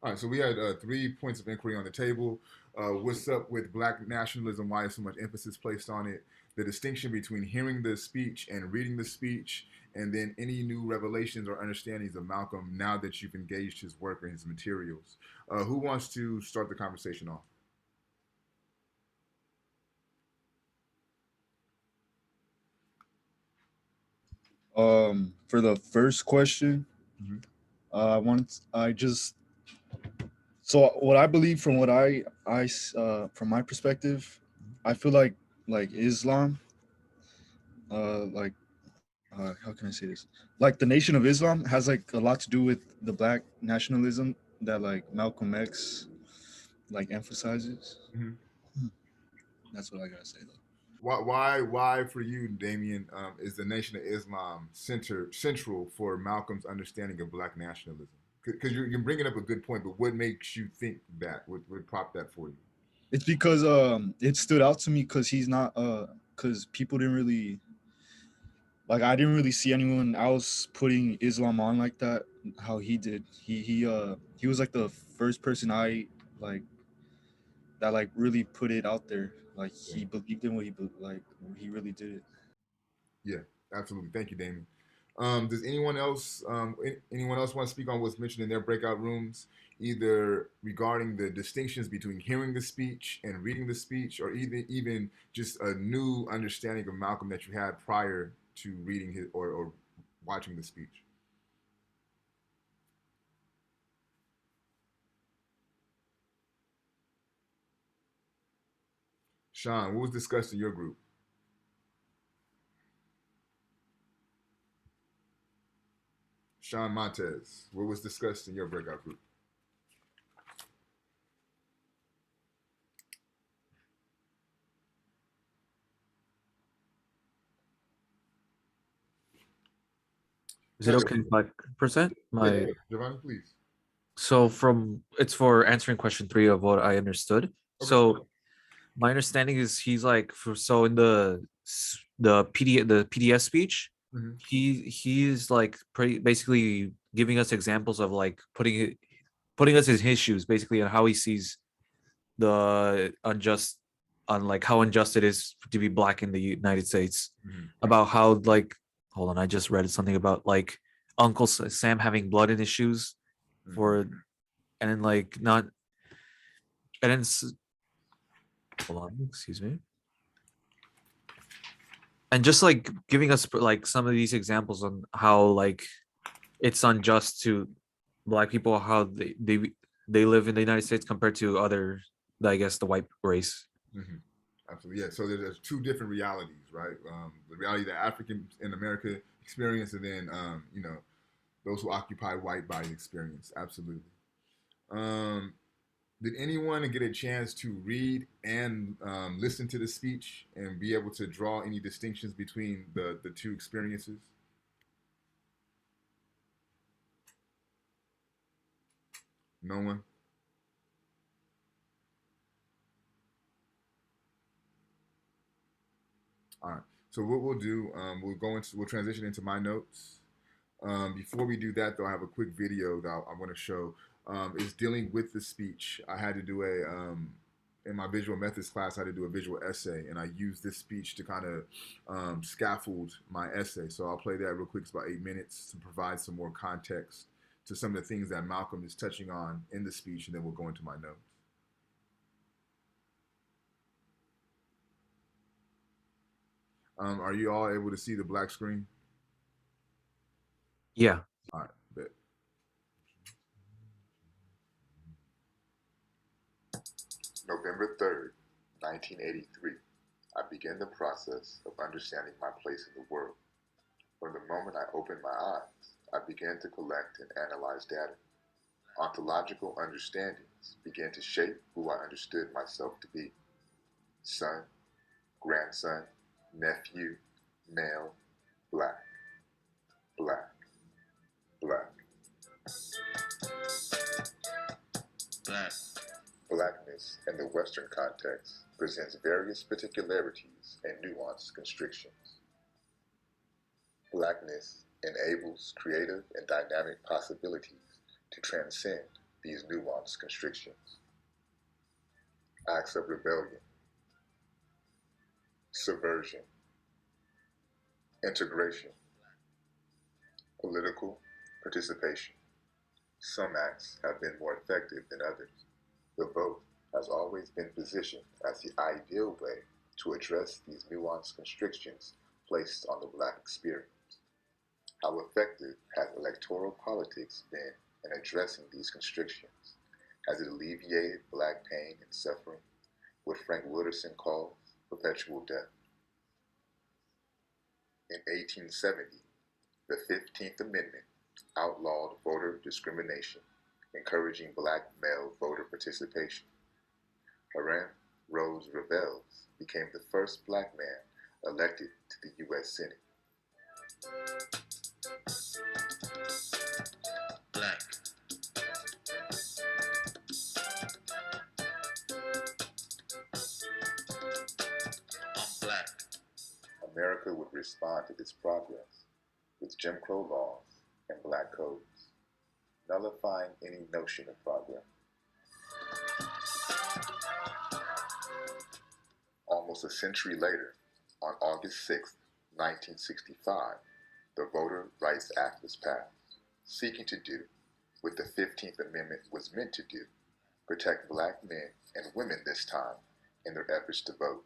All right, so we had 3 points of inquiry on the table. What's up with black nationalism? Why is so much emphasis placed on it? The distinction between hearing the speech and reading the speech, and then any new revelations or understandings of Malcolm now that you've engaged his work or his materials. Who wants to start the conversation off? For the first question, Mhm. I just so what I believe from from my perspective, I feel like Islam, like how can I say this? Like the Nation of Islam has like a lot to do with the black nationalism that like Malcolm X like emphasizes. Mhm. That's what I gotta say though. Why for you, Damien, is the Nation of Islam central for Malcolm's understanding of black nationalism? Because you're bringing up a good point, but what makes you think that would prop that for you? It's because it stood out to me because he's not because people didn't really like I didn't really see anyone else putting Islam on like that how he did. He was like the first person I like that like really put it out there. Like Yeah, he believed in what like he really did it. yeah, absolutely. Thank you, Damien. Does anyone else want to speak on what's mentioned in their breakout rooms, either regarding the distinctions between hearing the speech and reading the speech, or even just a new understanding of Malcolm that you had prior to reading his or watching the speech? Sean, what was discussed in your group? Sean Montez, what was discussed in your breakout group? Is No, it okay if I present yeah, go my? ahead, Giovanni, please. So from it's for answering question three of what I understood. Okay. So my understanding is he's like for so in the PDS speech, Mm-hmm. he's like basically giving us examples of like putting us in his shoes basically on how he sees the unjust on like how unjust it is to be black in the United States, Mm-hmm. about how like hold on, I just read something about like Uncle Sam having blood in his shoes Mm-hmm. for and then like not and then hold on, excuse me, and just like giving us like some of these examples on how like it's unjust to black people, how they live in the United States compared to other, I guess, the white race. Mm-hmm. Absolutely, yeah. So there's two different realities, right? The reality that Africans in America experience, and then those who occupy white body experience. Absolutely. Um, did anyone get a chance to read and listen to the speech and be able to draw any distinctions between the two experiences? No one. All right. So what we'll do, we'll transition into my notes. Before we do that, though, I have a quick video that I want to show. Is dealing with the speech. I had to do in my visual methods class. I had to do a visual essay, and I used this speech to kind of scaffold my essay. So I'll play that real quick. It's about 8 minutes to provide some more context to some of the things that Malcolm is touching on in the speech, and then we'll go into my notes. Are you all able to see the black screen? Yeah. All right, bet. November 3rd, 1983. I began the process of understanding my place in the world. From the moment I opened my eyes, I began to collect and analyze data. Ontological understandings began to shape who I understood myself to be: son, grandson, nephew, male, black, black, black. Black. Blackness in the Western context presents various particularities and nuanced constrictions. Blackness enables creative and dynamic possibilities to transcend these nuanced constrictions: acts of rebellion, subversion, integration, political participation. Some acts have been more effective than others. The vote has always been positioned as the ideal way to address these nuanced constrictions placed on the Black experience. How effective has electoral politics been in addressing these constrictions? Has it alleviated Black pain and suffering, what Frank Wooderson calls perpetual death? In 1870, the 15th Amendment outlawed voter discrimination, encouraging Black male voter participation. Hiram Rose Revels became the first Black man elected to the U.S. Senate. Black. I'm Black. America would respond to this progress with Jim Crow laws and Black codes, nullifying any notion of progress. Almost a century later, on August 6, 1965, the Voter Rights Act was passed, seeking to do what the 15th Amendment was meant to do: protect Black men and women this time in their efforts to vote.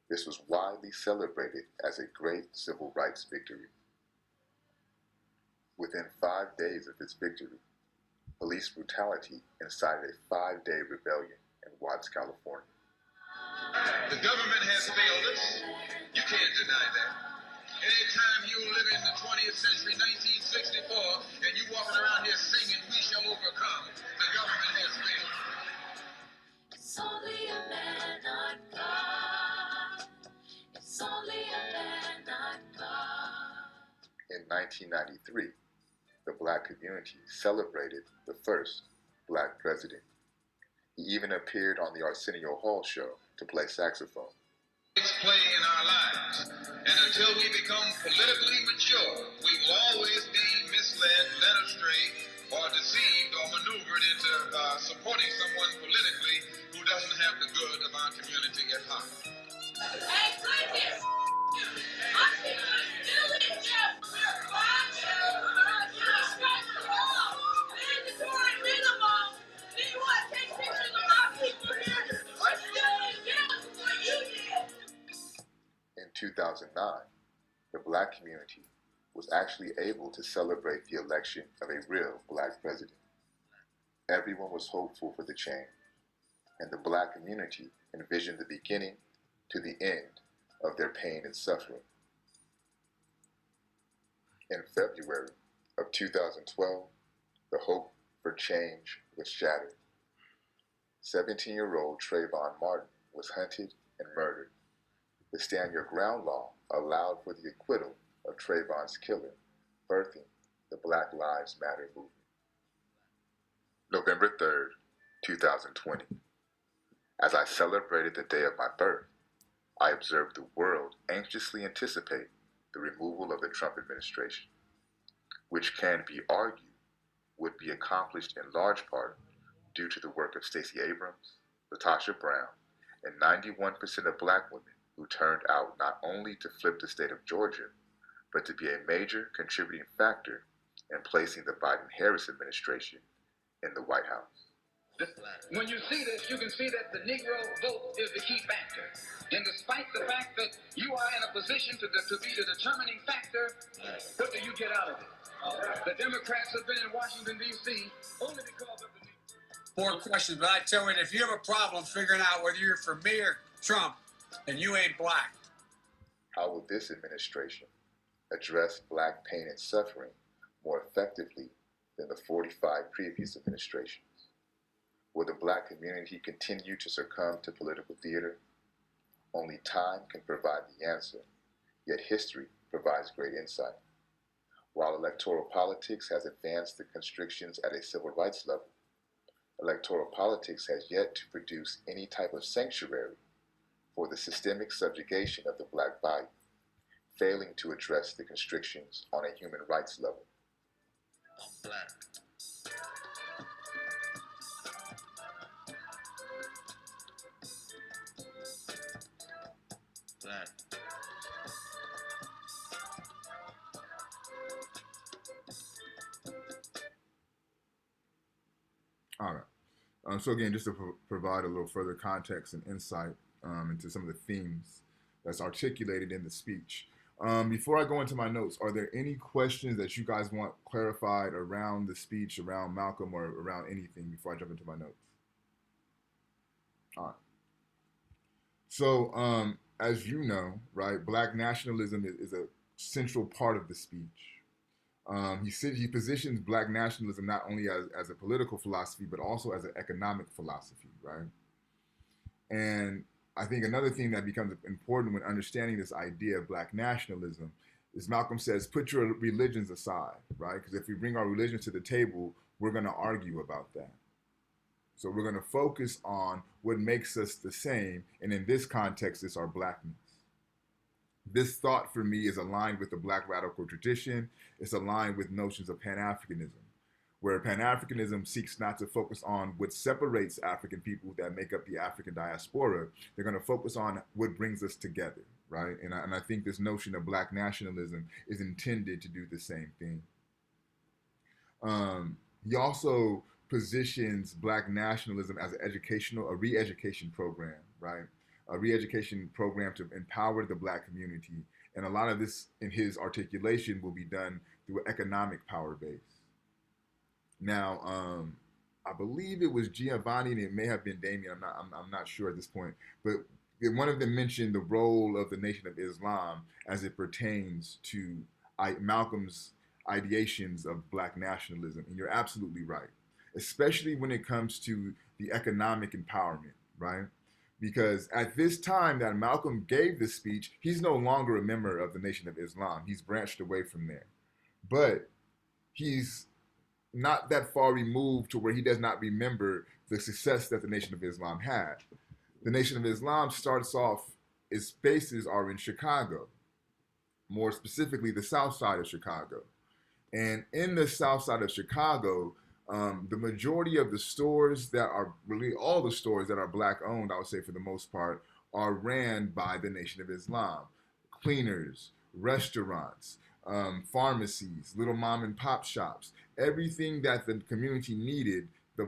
This was widely celebrated as a great civil rights victory. Within 5 days of its victory, police brutality incited a 5-day rebellion in Watts, California. The government has failed us. You can't deny that. Anytime you live in the 20th century, 1964, and you walking around here singing, "We shall overcome," the government has failed. It's only a man, not God. It's only a man, not God. In 1993, the Black community celebrated the first Black president. He even appeared on the Arsenio Hall show to play saxophone. It's play in our lives, and until we become politically mature, we will always be misled, led astray, or deceived or maneuvered into supporting someone politically who doesn't have the good of our community at heart. Hey, goodness! Our people are still in jail for their crimes. Mandatory minimum. Do you want to take pictures of our people here? We're still in jail for what you did. In 2009, the Black community was actually able to celebrate the election of a real Black president. Everyone was hopeful for the change, and the Black community envisioned the beginning to the end of their pain and suffering. In February of 2012, the hope for change was shattered. 17-year-old Trayvon Martin was hunted and murdered. The Stand Your Ground law allowed for the acquittal of Trayvon's killer, birthing the Black Lives Matter movement. November 3rd, 2020. As I celebrated the day of my birth, I observed the world anxiously anticipate the removal of the Trump administration, which can be argued would be accomplished in large part due to the work of Stacey Abrams, Latasha Brown, and 91% of Black women who turned out not only to flip the state of Georgia, but to be a major contributing factor in placing the Biden-Harris administration in the White House. When you see this, you can see that the Negro vote is the key factor. And despite the fact that you are in a position to be the determining factor, what do you get out of it? The Democrats have been in Washington, D.C. only because of the Negro. More questions, but I tell you, if you have a problem figuring out whether you're for me or Trump, and you ain't Black. How will this administration address Black pain and suffering more effectively than the 45 previous administrations? Will the Black community continue to succumb to political theater? Only time can provide the answer, yet history provides great insight. While electoral politics has advanced the constrictions at a civil rights level, electoral politics has yet to produce any type of sanctuary for the systemic subjugation of the Black body, failing to address the constrictions on a human rights level. I'm Black. that? All right. So again, just to provide a little further context and insight into some of the themes that's articulated in the speech. Before I go into my notes, are there any questions that you guys want clarified around the speech, around Malcolm, or around anything before I jump into my notes? All right. So, as you know, right, Black nationalism is a central part of the speech. He positions Black nationalism not only as a political philosophy, but also as an economic philosophy, right? And I think another thing that becomes important when understanding this idea of Black nationalism is Malcolm says, put your religions aside, right? Because if we bring our religions to the table, we're going to argue about that. So we're going to focus on what makes us the same, and in this context, it's our Blackness. This thought for me is aligned with the Black radical tradition. It's aligned with notions of Pan-Africanism, where Pan-Africanism seeks not to focus on what separates African people that make up the African diaspora. They're going to focus on what brings us together, right? And I think this notion of Black nationalism is intended to do the same thing. He also positions Black nationalism as a re-education program, right? A re-education program to empower the Black community. And a lot of this in his articulation will be done through an economic power base. Now, I believe it was Giovanni and it may have been Damien, I'm not sure at this point, but one of them mentioned the role of the Nation of Islam as it pertains to Malcolm's ideations of Black nationalism. And you're absolutely right, especially when it comes to the economic empowerment, right? Because at this time that Malcolm gave this speech, he's no longer a member of the Nation of Islam. He's branched away from there. But he's not that far removed to where he does not remember the success that the Nation of Islam had. The Nation of Islam starts off, its bases are in Chicago, more specifically the south side of Chicago. And in the south side of Chicago, the majority of the stores that are, really all the stores that are Black owned, I would say for the most part, are ran by the Nation of Islam. Cleaners, restaurants, pharmacies, little mom and pop shops, everything that the community needed, the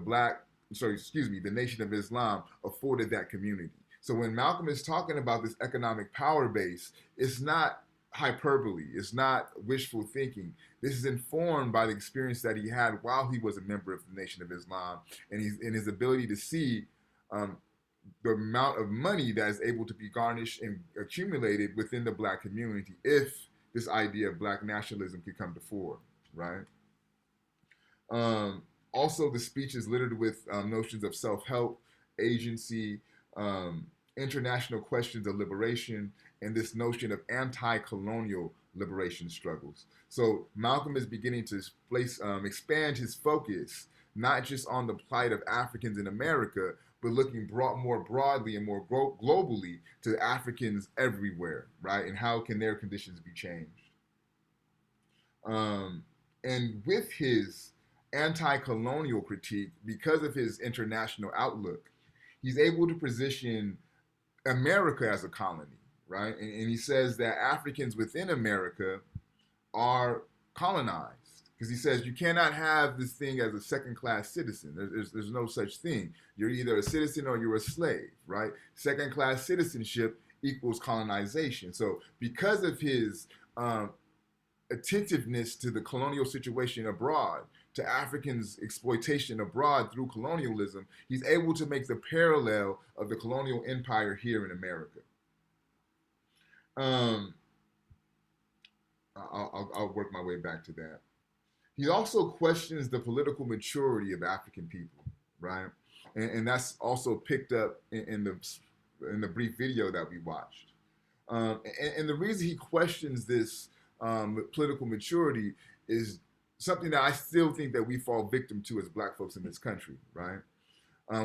Nation of Islam afforded that community. So when Malcolm is talking about this economic power base, it's not hyperbole, it's not wishful thinking. This is informed by the experience that he had while he was a member of the Nation of Islam, and his ability to see the amount of money that is able to be garnished and accumulated within the Black community if this idea of Black nationalism could come to fore, right? Also, the speech is littered with notions of self-help, agency, international questions of liberation, and this notion of anti-colonial liberation struggles. So Malcolm is beginning to expand his focus, not just on the plight of Africans in America, but looking more broadly and more globally to Africans everywhere, right? And how can their conditions be changed? And with his anti-colonial critique, because of his international outlook, he's able to position America as a colony, right? And he says that Africans within America are colonized, because he says you cannot have this thing as a second-class citizen. There's no such thing. You're either a citizen or you're a slave, right? Second-class citizenship equals colonization. So because of his attentiveness to the colonial situation abroad, to Africans' exploitation abroad through colonialism, he's able to make the parallel of the colonial empire here in America. I'll work my way back to that. He also questions the political maturity of African people, right? And that's also picked up in the brief video that we watched. And the reason he questions this political maturity is something that I still think that we fall victim to as Black folks in this country, right?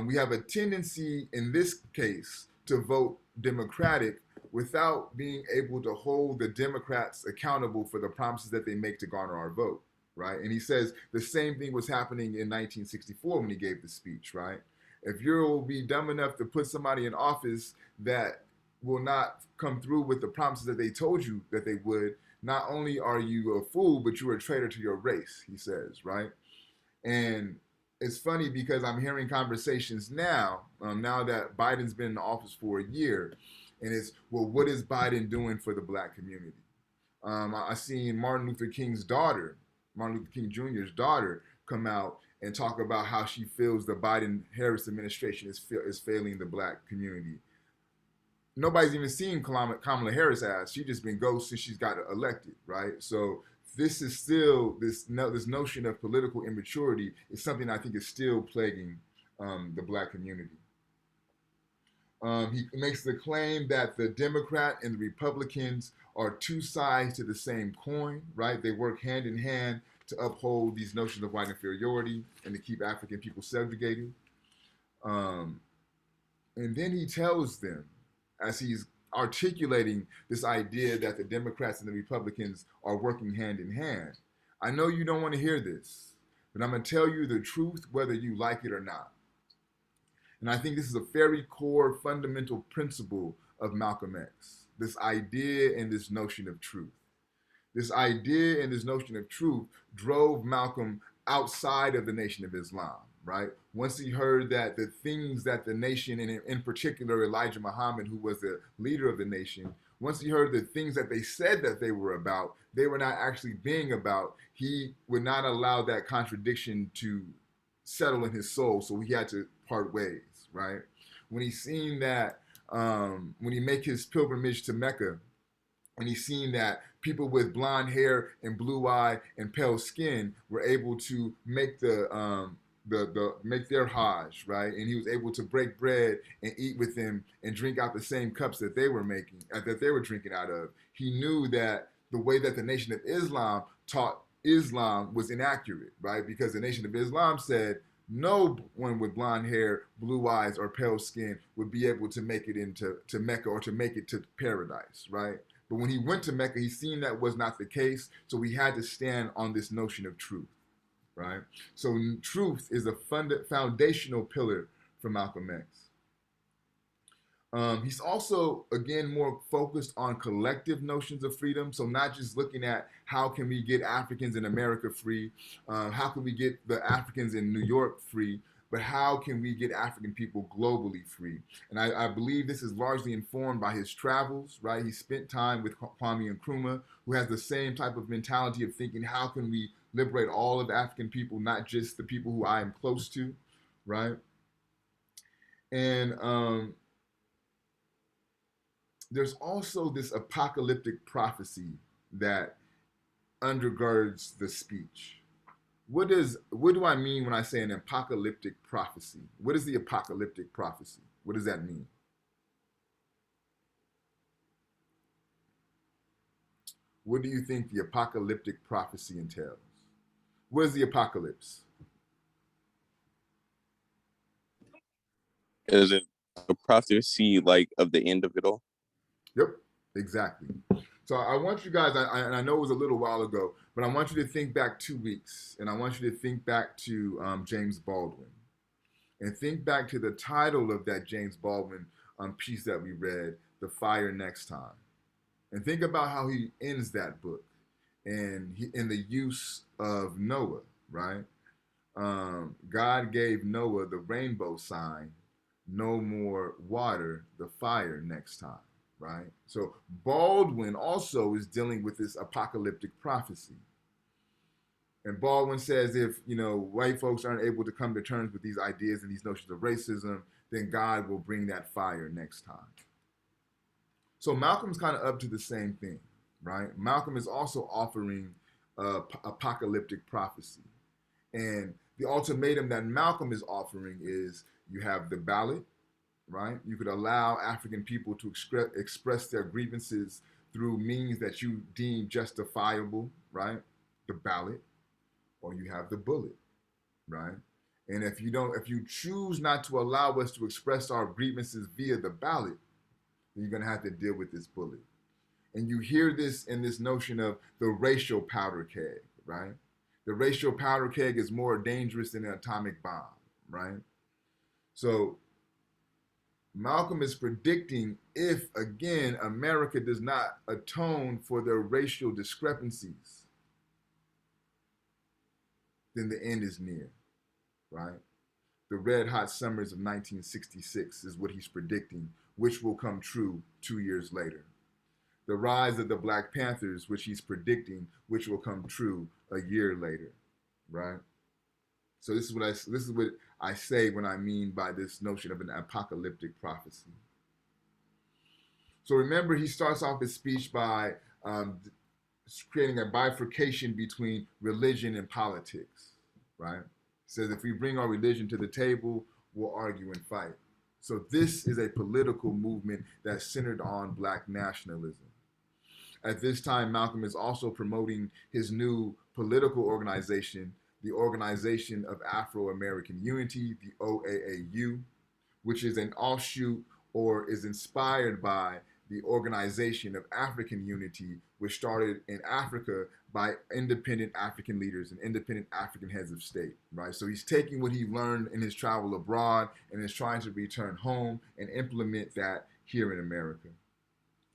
We have a tendency in this case to vote Democratic without being able to hold the Democrats accountable for the promises that they make to garner our vote, right? And he says the same thing was happening in 1964 when he gave the speech, right? If you'll be dumb enough to put somebody in office that will not come through with the promises that they told you that they would, not only are you a fool, but you're a traitor to your race, he says, right? And it's funny because I'm hearing conversations now, now that Biden's been in office for a year, and it's, well, what is Biden doing for the black community? I seen Martin Luther King's daughter, Martin Luther King Jr.'s daughter, come out and talk about how she feels the Biden-Harris administration is failing the black community. Nobody's even seen Kamala Harris ass. She just been ghost since she's got elected, right? So this is still this notion of political immaturity is something I think is still plaguing the black community. He makes the claim that the Democrat and the Republicans are two sides to the same coin, right? They work hand in hand to uphold these notions of white inferiority and to keep African people segregated. And then he tells them, as he's articulating this idea that the Democrats and the Republicans are working hand in hand, I know you don't want to hear this, but I'm going to tell you the truth whether you like it or not. And I think this is a very core fundamental principle of Malcolm X, this idea and this notion of truth. This idea and this notion of truth drove Malcolm outside of the Nation of Islam, right? Once he heard that the things that the nation, and in particular Elijah Muhammad, who was the leader of the nation, once he heard the things that they said that they were about, they were not actually being about, he would not allow that contradiction to settle in his soul, so he had to part ways, right? When he seen that, when he make his pilgrimage to Mecca, and he's seen that people with blonde hair and blue eye and pale skin were able to make make their Hajj, right? And he was able to break bread and eat with them and drink out the same cups that they were making, that they were drinking out of. He knew that the way that the Nation of Islam taught Islam was inaccurate, right? Because the Nation of Islam said no one with blonde hair, blue eyes, or pale skin would be able to make it into Mecca or to make it to paradise, right? But when he went to Mecca, he seen that was not the case, so he had to stand on this notion of truth, right? So truth is a foundational pillar for Malcolm X. He's also, again, more focused on collective notions of freedom. So not just looking at how can we get Africans in America free, how can we get the Africans in New York free, but how can we get African people globally free? And I believe this is largely informed by his travels, right? He spent time with Kwame Nkrumah, who has the same type of mentality of thinking, how can we liberate all of African people, not just the people who I am close to, right? And there's also this apocalyptic prophecy that undergirds the speech. What do I mean when I say an apocalyptic prophecy? What is the apocalyptic prophecy? What does that mean? What do you think the apocalyptic prophecy entails? What is the apocalypse? Is it a prophecy like of the end of it all? Yep, exactly. So I want you guys, and I know it was a little while ago, but I want you to think back 2 weeks, and I want you to think back to James Baldwin, and think back to the title of that James Baldwin piece that we read, The Fire Next Time. And think about how he ends that book, and in the use of Noah, right? God gave Noah the rainbow sign, no more water, the fire next time. Right? So Baldwin also is dealing with this apocalyptic prophecy. And Baldwin says if, white folks aren't able to come to terms with these ideas and these notions of racism, then God will bring that fire next time. So Malcolm's kind of up to the same thing, right? Malcolm is also offering apocalyptic prophecy. And the ultimatum that Malcolm is offering is you have the ballot, right? You could allow African people to express their grievances through means that you deem justifiable, right? The ballot, or you have the bullet, right? And if you choose not to allow us to express our grievances via the ballot, then you're gonna have to deal with this bullet. And you hear this in this notion of the racial powder keg, right? The racial powder keg is more dangerous than an atomic bomb, right? So Malcolm is predicting if, again, America does not atone for their racial discrepancies, then the end is near, right? The red hot summers of 1966 is what he's predicting, which will come true 2 years later. The rise of the Black Panthers, which he's predicting, which will come true a year later, right? So this is what I say when I mean by this notion of an apocalyptic prophecy. So remember, he starts off his speech by creating a bifurcation between religion and politics, right? He says, if we bring our religion to the table, we'll argue and fight. So this is a political movement that's centered on Black nationalism. At this time, Malcolm is also promoting his new political organization, the Organization of Afro-American Unity, the OAAU, which is an offshoot or is inspired by the Organization of African Unity, which started in Africa by independent African leaders and independent African heads of state, right? So he's taking what he learned in his travel abroad and is trying to return home and implement that here in America.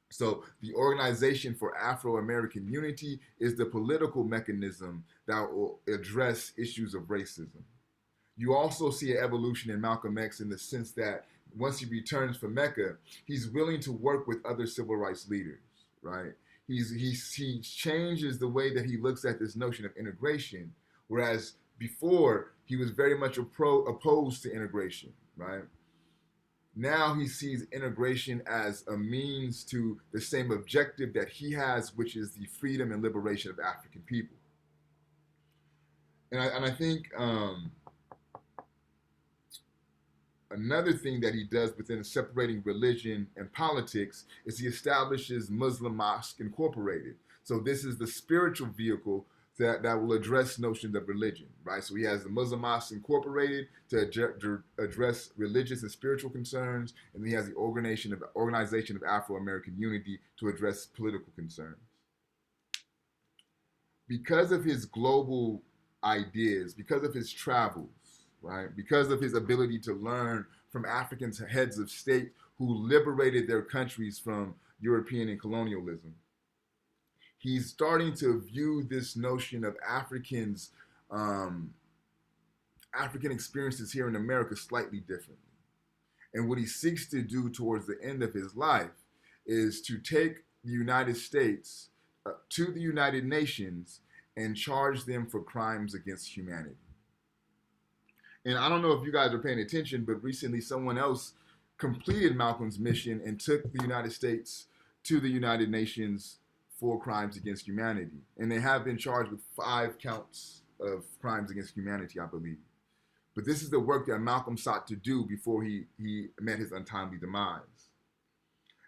So the Organization for Afro-American Unity is the political mechanism that will address issues of racism. You also see an evolution in Malcolm X in the sense that once he returns from Mecca, he's willing to work with other civil rights leaders, right? He changes the way that he looks at this notion of integration, whereas before he was very much opposed to integration, right? Now he sees integration as a means to the same objective that he has, which is the freedom and liberation of African people. And I think another thing that he does within separating religion and politics is he establishes Muslim Mosque Incorporated. So this is the spiritual vehicle that will address notions of religion, right? So he has the Muslim Mosque Incorporated to address religious and spiritual concerns, and then he has the Organization of Afro-American Unity to address political concerns. Because of his global ideas, because of his travels, right? Because of his ability to learn from African heads of state who liberated their countries from European and colonialism, he's starting to view this notion of African experiences here in America slightly differently. And what he seeks to do towards the end of his life is to take the United States to the United Nations and charge them for crimes against humanity. And I don't know if you guys are paying attention, but recently someone else completed Malcolm's mission and took the United States to the United Nations for crimes against humanity. And they have been charged with 5 counts of crimes against humanity, I believe. But this is the work that Malcolm sought to do before he met his untimely demise.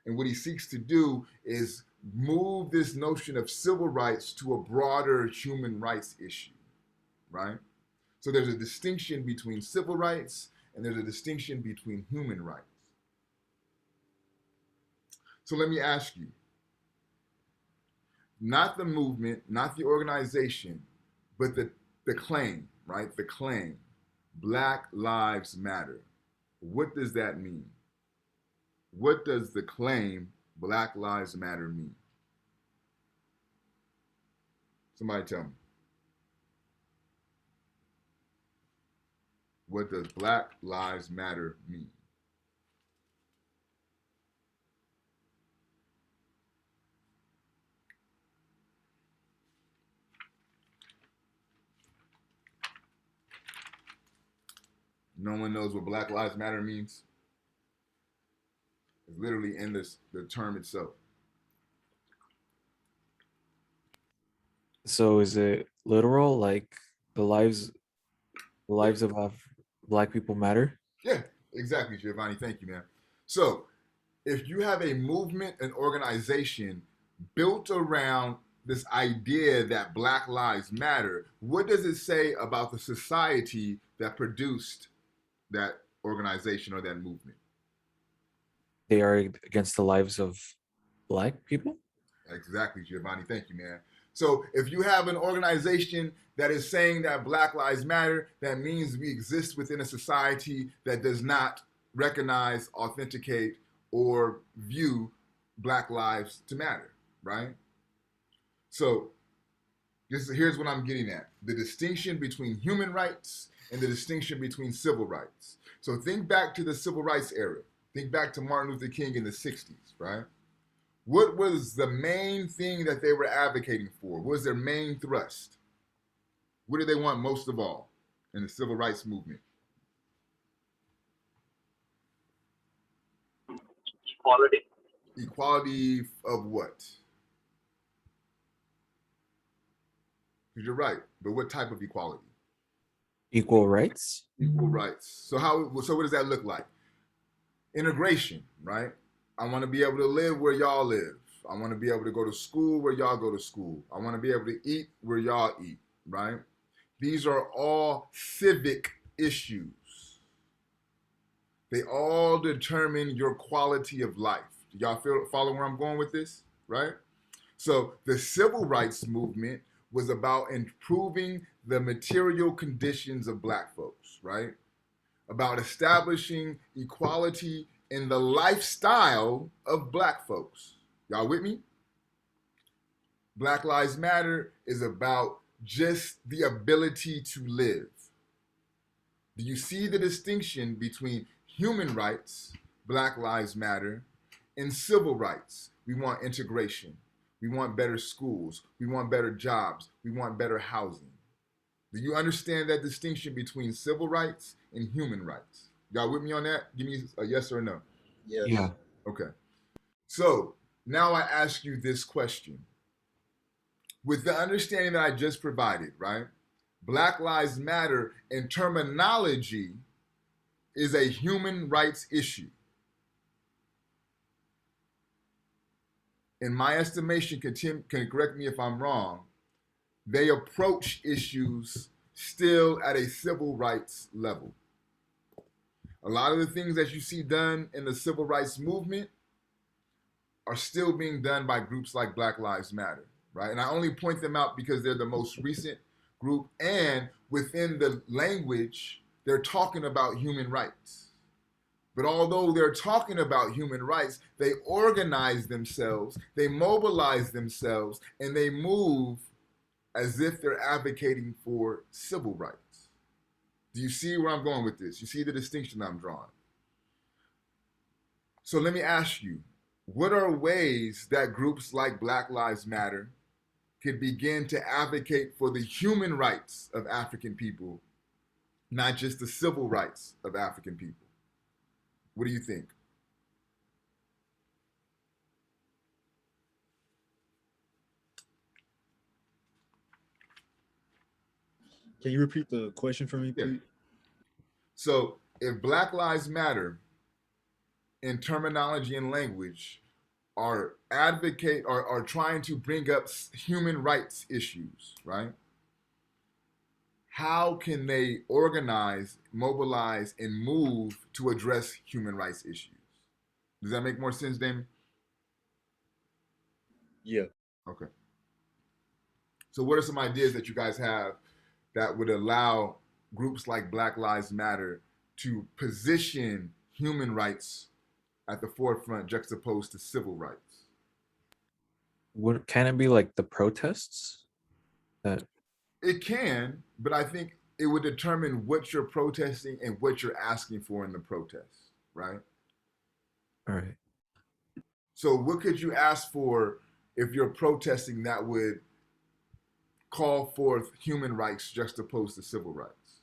And what he seeks to do is move this notion of civil rights to a broader human rights issue, right? So there's a distinction between civil rights and there's a distinction between human rights. So let me ask you, not the movement, not the organization, but the claim, right? The claim, Black Lives Matter. What does that mean? What does the claim, Black Lives Matter, mean? Somebody tell me. What does Black Lives Matter mean? No one knows what Black Lives Matter means? It's literally in the term itself. So is it literal, like the lives of Black people matter? Yeah, exactly, Giovanni. Thank you, man. So if you have a movement, an organization built around this idea that Black Lives Matter, what does it say about the society that produced that organization or that movement? They are against the lives of Black people? Exactly, Giovanni. Thank you, man. So if you have an organization that is saying that Black Lives Matter, that means we exist within a society that does not recognize, authenticate, or view Black Lives to Matter, right? So here's what I'm getting at: the distinction between human rights and the distinction between civil rights. So think back to the civil rights era. Think back to Martin Luther King in the 60s, right? What was the main thing that they were advocating for? What was their main thrust? What did they want most of all in the civil rights movement? Equality. Equality of what? Because you're right, but what type of equality? Equal rights. Equal rights. So what does that look like? Integration, right? I want to be able to live where y'all live. I want to be able to go to school where y'all go to school. I want to be able to eat where y'all eat, right? These are all civic issues. They all determine your quality of life. Do y'all follow where I'm going with this, right? So the civil rights movement was about improving the material conditions of Black folks, right? About establishing equality in the lifestyle of Black folks. Y'all with me? Black Lives Matter is about just the ability to live. Do you see the distinction between human rights, Black Lives Matter, and civil rights? We want integration. We want better schools. We want better jobs. We want better housing. Do you understand that distinction between civil rights and human rights? Y'all with me on that? Give me a yes or a no. Yes. Yeah. Okay. So now I ask you this question. With the understanding that I just provided, right? Black Lives Matter in terminology is a human rights issue. In my estimation, can correct me if I'm wrong, they approach issues still at a civil rights level. A lot of the things that you see done in the civil rights movement are still being done by groups like Black Lives Matter, right? And I only point them out because they're the most recent group, and within the language, they're talking about human rights. But although they're talking about human rights, they organize themselves, they mobilize themselves, and they move as if they're advocating for civil rights. Do you see where I'm going with this? You see the distinction I'm drawing? So let me ask you, what are ways that groups like Black Lives Matter could begin to advocate for the human rights of African people, not just the civil rights of African people? What do you think? Can you repeat the question for me, please? Yeah. So if Black Lives Matter in terminology and language are trying to bring up human rights issues, right? How can they organize, mobilize, and move to address human rights issues? Does that make more sense, Damon? Yeah. Okay. So what are some ideas that you guys have that would allow groups like Black Lives Matter to position human rights at the forefront juxtaposed to civil rights? Can it be like the protests? That It can, but I think it would determine what you're protesting and what you're asking for in the protest, right? all right. So what could you ask for if you're protesting that would call forth human rights juxtaposed to civil rights?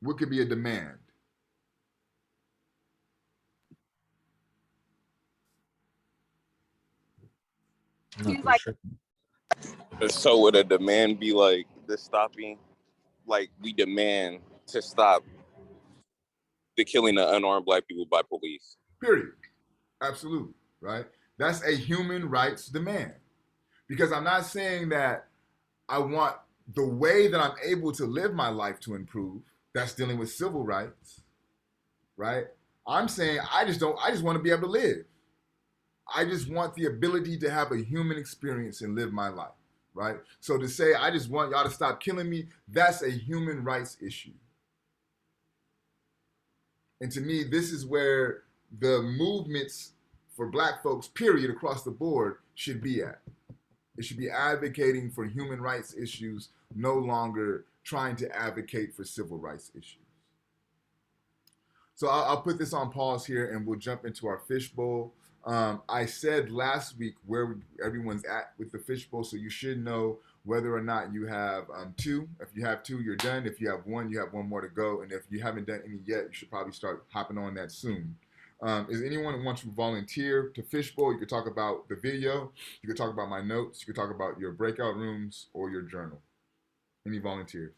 What could be a demand? I'm not too sure. So would a demand be like the stopping, like we demand to stop the killing of unarmed Black people by police? Period. Absolutely, right? That's a human rights demand. Because I'm not saying that I want the way that I'm able to live my life to improve. That's dealing with civil rights, right? I'm saying I just want to be able to live. I just want the ability to have a human experience and live my life, right? So to say I just want y'all to stop killing me, that's a human rights issue. And to me, this is where the movements for black folks, period, across the board should be at. It should be advocating for human rights issues, no longer trying to advocate for civil rights issues. So I'll put this on pause here and we'll jump into our fishbowl. I said last week where everyone's at with the fishbowl, so you should know whether or not you have two. If you have two, you're done. If you have one more to go. And if you haven't done any yet, you should probably start hopping on that soon. Is anyone who wants to volunteer to fishbowl? You could talk about the video. You could talk about my notes. You could talk about your breakout rooms or your journal. Any volunteers?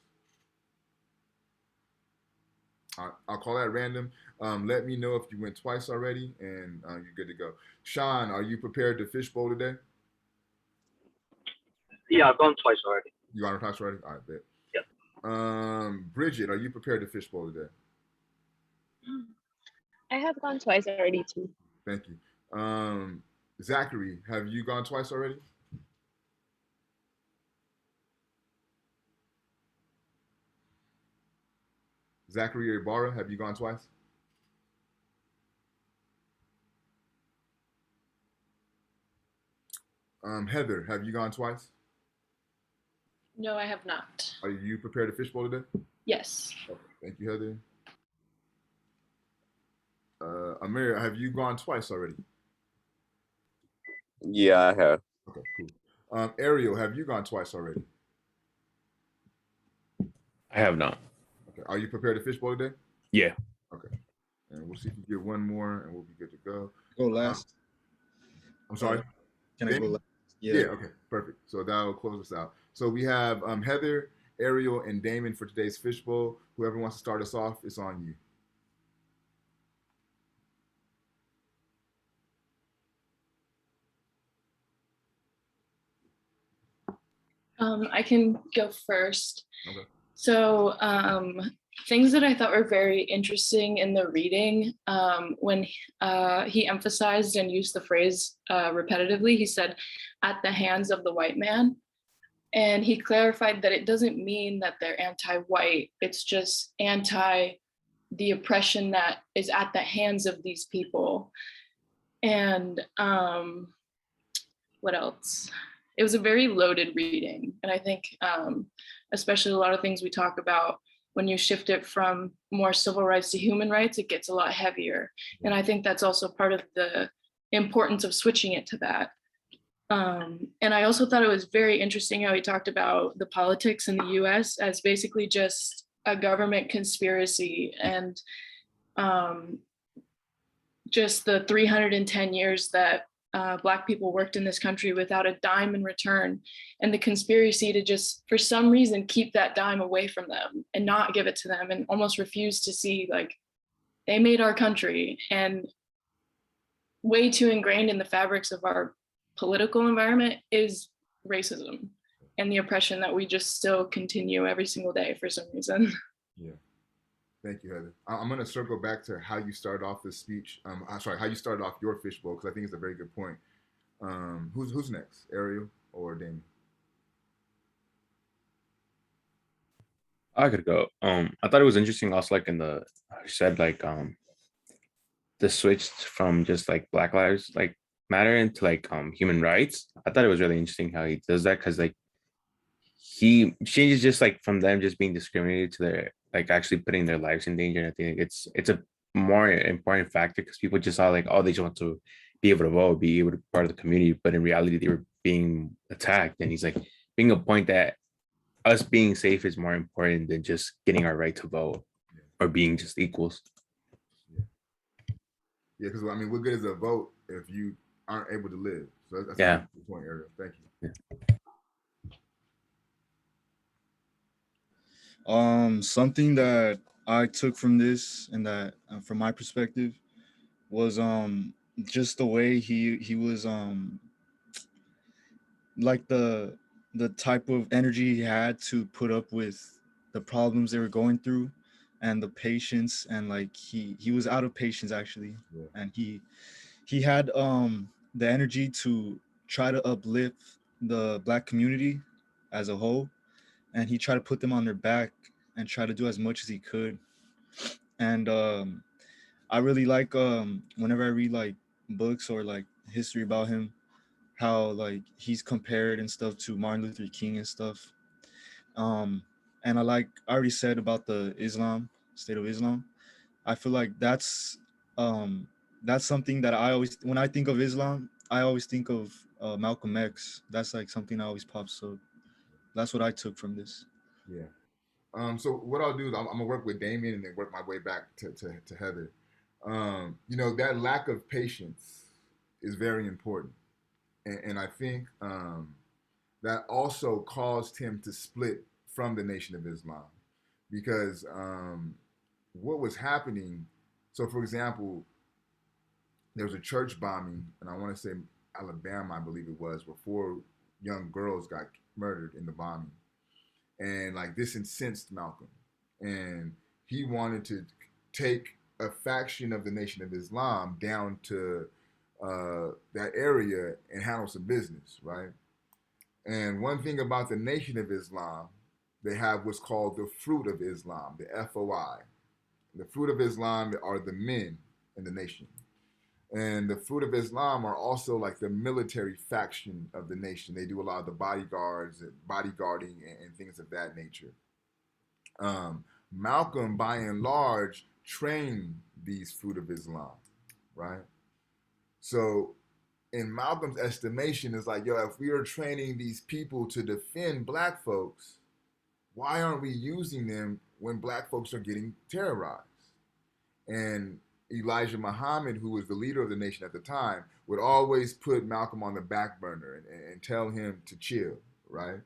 I'll call that random. Let me know if you went twice already, and you're good to go. Sean, are you prepared to fishbowl today? Yeah, I've gone twice already. You gone twice already? All right, bet. Yep. Bridget, are you prepared to fishbowl today? I have gone twice already too. Thank you. Zachary, have you gone twice already? Zachary Ibarra, have you gone twice? Heather, have you gone twice? No, I have not. Are you prepared to fishbowl today? Yes. Okay, thank you, Heather. Amir, have you gone twice already? Yeah, I have. Okay, cool. Ariel, have you gone twice already? I have not. Okay, are you prepared to fishbowl today? Yeah. Okay, and we'll see if you get one more, and we'll be good to go. Go last. I'm sorry. Can I go last? Yeah. Okay. Perfect. So that'll close us out. So we have Heather, Ariel, and Damon for today's fishbowl. Whoever wants to start us off, it's on you. I can go first. Okay. So things that I thought were very interesting in the reading, when he emphasized and used the phrase repetitively, he said, "at the hands of the white man." And he clarified that it doesn't mean that they're anti-white, it's just anti the oppression that is at the hands of these people. And what else? It was a very loaded reading. And I think especially a lot of things we talk about, when you shift it from more civil rights to human rights, it gets a lot heavier. And I think that's also part of the importance of switching it to that. And I also thought it was very interesting how he talked about the politics in the US as basically just a government conspiracy, and just the 310 years that Black people worked in this country without a dime in return, and the conspiracy to just, for some reason, keep that dime away from them and not give it to them, and almost refuse to see, like, they made our country. And way too ingrained in the fabrics of our political environment is racism and the oppression that we just still continue every single day for some reason. Yeah. Thank you, Heather. I'm going to circle back to how you started off this speech. How you started off your fishbowl, because I think it's a very good point. Who's next, Ariel or Damien? I could go. I thought it was interesting also, like in the, you said like the switch from just like Black Lives like Matter into like human rights. I thought it was really interesting how he does that, because like he changes just like from them just being discriminated to their like actually putting their lives in danger. And I think it's a more important factor, because people just saw like, oh, they just want to be able to vote, be able to be part of the community, but in reality they were being attacked. And he's like being a point that us being safe is more important than just getting our right to vote or being just equals. Yeah, because I mean, what good is a vote if you aren't able to live? So that's Yeah. a good point, Ariel. Thank you. Something that I took from this, and that from my perspective, was just the way he was like the type of energy he had to put up with the problems they were going through, and the patience, and like he was out of patience actually. Yeah. And he had the energy to try to uplift the Black community as a whole, and he tried to put them on their back and try to do as much as he could. And I really like whenever I read like books or like history about him, how like he's compared and stuff to Martin Luther King and stuff. Um, and I already said about the Islam, state of Islam. I feel like um that's something that I always, when I think of Islam, I always think of Malcolm X. That's like something that always pops up. That's what I took from this. Yeah. So what I'll do is I'm gonna work with Damien and then work my way back to Heather. You know, that lack of patience is very important, and I think that also caused him to split from the Nation of Islam because what was happening. So, for example, there was a church bombing, and I want to say Alabama, I believe it was, where 4 young girls got murdered in the bombing, and like this incensed Malcolm, and he wanted to take a faction of the Nation of Islam down to that area and handle some business, right? And one thing about the Nation of Islam, they have what's called the Fruit of Islam, the FOI. The Fruit of Islam are the men in the nation. And the Fruit of Islam are also like the military faction of the nation. They do a lot of the bodyguards and bodyguarding and things of that nature. Malcolm, by and large, trained these Fruit of Islam, right? So, in Malcolm's estimation, it's like, yo, if we are training these people to defend black folks, why aren't we using them when black folks are getting terrorized? And Elijah Muhammad, who was the leader of the nation at the time, would always put Malcolm on the back burner and tell him to chill, right?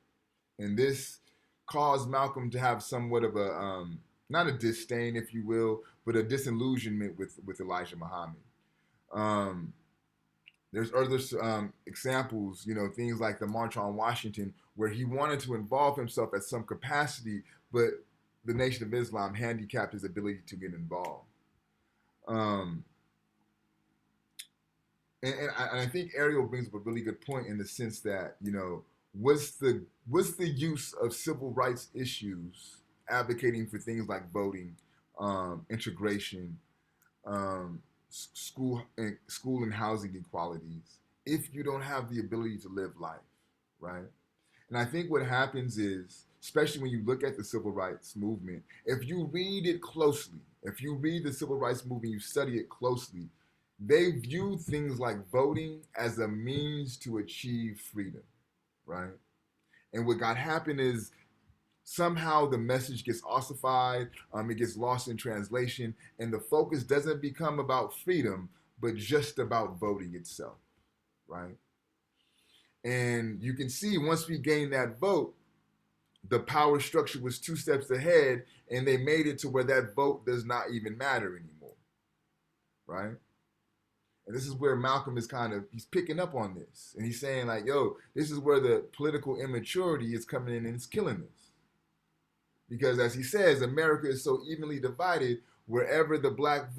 And this caused Malcolm to have somewhat of a, not a disdain, if you will, but a disillusionment with Elijah Muhammad. There's other examples, you know, things like the March on Washington, where he wanted to involve himself at some capacity, but the Nation of Islam handicapped his ability to get involved. Um, and I think Ariel brings up a really good point in the sense that, you know, what's the use of civil rights issues advocating for things like voting, integration, um, school and housing equalities if you don't have the ability to live life, right? And I think what happens is, especially when you look at the civil rights movement, if you read it closely, if you read the civil rights movement, you study it closely, they view things like voting as a means to achieve freedom, right? And what got happened is somehow the message gets ossified, it gets lost in translation, and the focus doesn't become about freedom, but just about voting itself, right? And you can see once we gain that vote, the power structure was 2 steps ahead, and they made it to where that vote does not even matter anymore, right? And this is where Malcolm is he's picking up on this. And he's saying like, yo, this is where the political immaturity is coming in and it's killing us. Because as he says, America is so evenly divided, wherever the black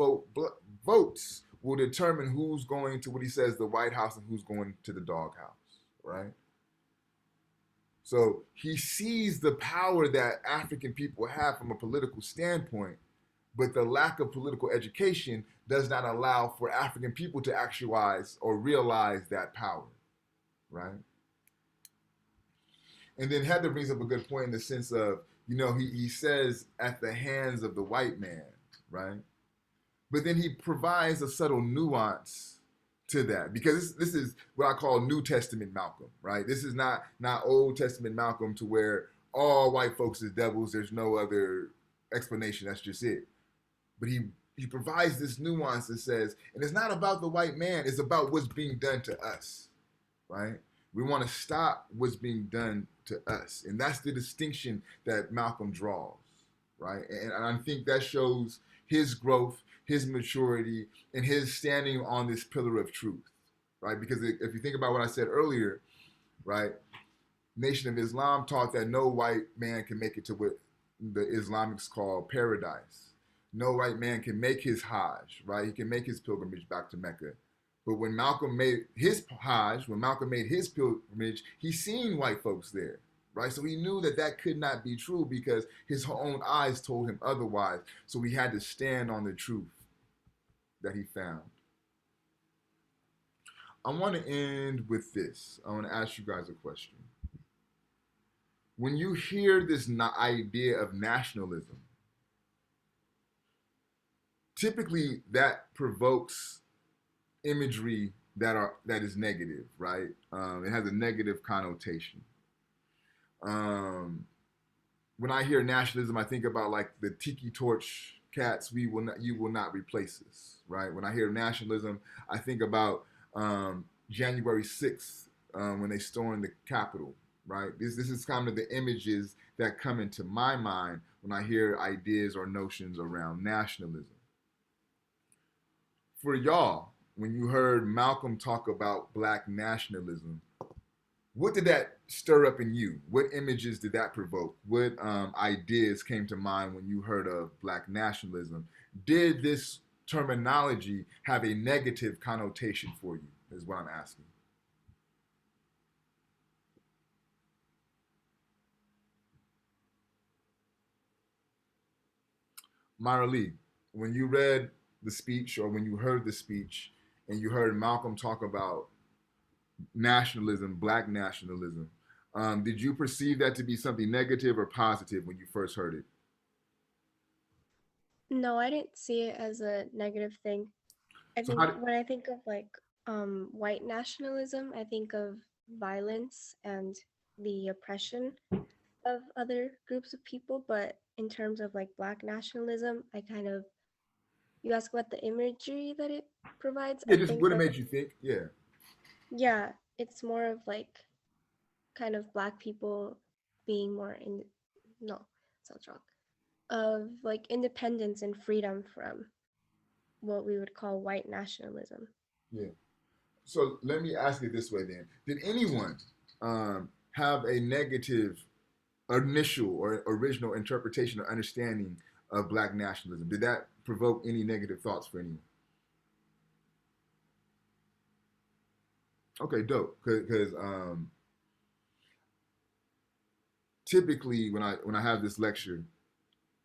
votes will determine who's going to what he says the White House and who's going to the doghouse, right? So he sees the power that African people have from a political standpoint, but the lack of political education does not allow for African people to actualize or realize that power, right? And then Heather brings up a good point in the sense of, you know, he says at the hands of the white man, right? But then he provides a subtle nuance to that, because this is what I call New Testament Malcolm, right? This is not Old Testament Malcolm to where all white folks is devils. There's no other explanation. That's just it. But he provides this nuance that says, and it's not about the white man. It's about what's being done to us, right? We want to stop what's being done to us. And that's the distinction that Malcolm draws, right? And I think that shows his growth, his maturity, and his standing on this pillar of truth, right? Because if you think about what I said earlier, right, Nation of Islam taught that no white man can make it to what the Islamics call paradise. No white man can make his Hajj, right? He can make his pilgrimage back to Mecca. But when Malcolm made his Hajj, when Malcolm made his pilgrimage, he seen white folks there, right? So he knew that could not be true because his own eyes told him otherwise. So he had to stand on the truth, that he found. I want to end with this. I want to ask you guys a question. When you hear this idea of nationalism, typically that provokes imagery that is negative, right? It has a negative connotation. When I hear nationalism, I think about like the tiki torch cats. You will not replace us, right? When I hear nationalism, I think about January 6th when they stormed the Capitol, right? This is kind of the images that come into my mind when I hear ideas or notions around nationalism. For y'all, when you heard Malcolm talk about black nationalism, what did that stir up in you? What images did that provoke? What ideas came to mind when you heard of black nationalism? Did this terminology have a negative connotation for you, is what I'm asking. Myra Lee, when you read the speech or when you heard the speech and you heard Malcolm talk about nationalism, black nationalism, did you perceive that to be something negative or positive when you first heard it? No, I didn't see it as a negative thing. I So think when I think of like white nationalism, I think of violence and the oppression of other groups of people. But in terms of like black nationalism, you ask about the imagery that it provides. Yeah, I just think what it that, made you think. Yeah. yeah, it's more of like kind of black people being more in, no, sounds wrong, of like independence and freedom from what we would call white nationalism. Yeah. So let me ask it this way then. Did anyone have a negative initial or original interpretation or understanding of black nationalism? Did that provoke any negative thoughts for anyone? Okay, dope. Because typically when I have this lecture,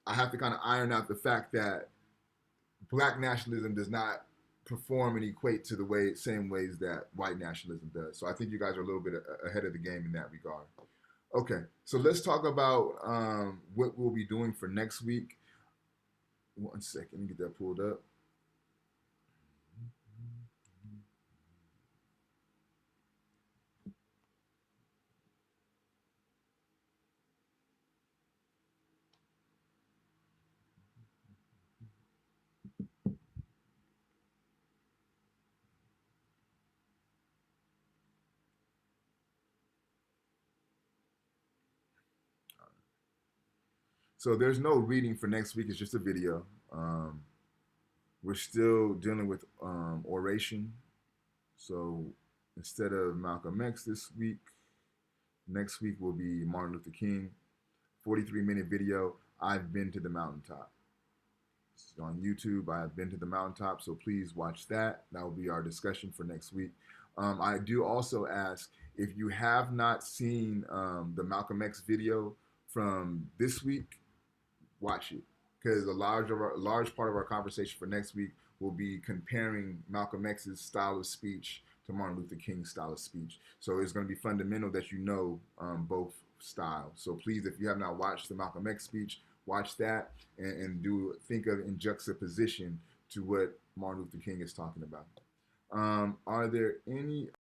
I have to kind of iron out the fact that black nationalism does not perform and equate to the same ways that white nationalism does. So I think you guys are a little bit ahead of the game in that regard. Okay, so let's talk about what we'll be doing for next week. 1 second, let me get that pulled up. So there's no reading for next week. It's just a video. We're still dealing with oration. So instead of Malcolm X this week, next week will be Martin Luther King. 43-minute video. I've been to the mountaintop. It's on YouTube. I've been to the mountaintop. So please watch that. That will be our discussion for next week. I do also ask if you have not seen the Malcolm X video from this week, watch it, because a large part of our conversation for next week will be comparing Malcolm X's style of speech to Martin Luther King's style of speech. So it's going to be fundamental that you know both styles. So please, if you have not watched the Malcolm X speech, watch that and think of it in juxtaposition to what Martin Luther King is talking about. Are there any